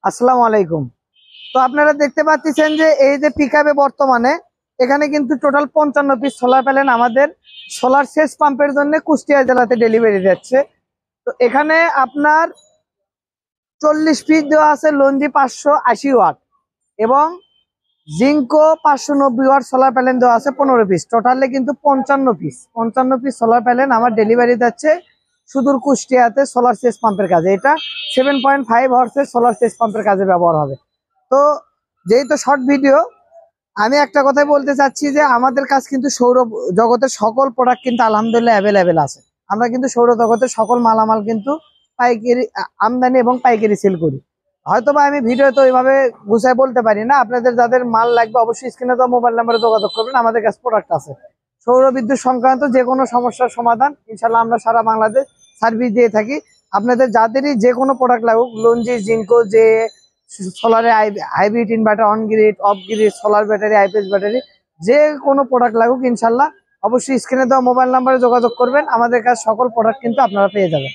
আসসালামু আলাইকুম। তো আপনারা দেখতে পাচ্ছেন যে এই যে পিকআপে বর্তমানে এখানে কিন্তু টোটাল 55 পিস সোলার প্যানেল আমাদের সোলার সেচ পাম্পের জন্য কুষ্টিয়া জেলাতে ডেলিভারি যাচ্ছে। তো এখানে আপনার 40 পিস দেওয়া আছে লঞ্জি 580 ওয়াট এবং জিঙ্কো 590 ওয়াট সোলার প্যানেল দেওয়া আছে 15 পিস, টোটালে কিন্তু 55 পিস সোলার প্যানেল আমার ডেলিভারি যাচ্ছে সুদূর কুষ্টিয়াতে সোলার সেচ পাম্পের কাজে। এটা 7.5 হর্সের সোলার সেচ পাম্পের কাজে ব্যবহার হবে। তো যেহেতু শর্ট ভিডিও, আমি একটা কথাই বলতে চাচ্ছি যে আমাদের কাছে কিন্তু সৌর জগতের সকল প্রোডাক্ট কিন্তু আলহামদুলিল্লাহ অ্যাভেলেবেল আছে। আমরা কিন্তু সৌর জগতের সকল মালামাল কিন্তু পাইকারি আমদানি এবং পাইকারি সেল করি। হয়তোবা আমি ভিডিওতে ওইভাবে গুছায় বলতে পারি না। আপনাদের যাদের মাল লাগবে অবশ্যই স্ক্রিনে দেওয়া মোবাইল নাম্বারে যোগাযোগ করবেন। আমাদের কাছে প্রোডাক্ট আছে সৌর বিদ্যুৎ সংক্রান্ত যে কোনো সমস্যার সমাধান ইনশাল্লাহ আমরা সারা বাংলাদেশ সার্ভিস দিয়ে থাকি। আপনাদের যাদেরই যে কোনো প্রোডাক্ট লাগুক, লঞ্জি, জিঙ্কো, যে সোলারে hybrid inverter, on grid, off grid, solar battery, IPS battery, যে কোনো প্রোডাক্ট লাগুক ইনশাল্লাহ অবশ্যই স্ক্রিনে দেওয়া মোবাইল নাম্বারে যোগাযোগ করবেন। আমাদের কাছে সকল প্রোডাক্ট কিন্তু আপনারা পেয়ে যাবেন।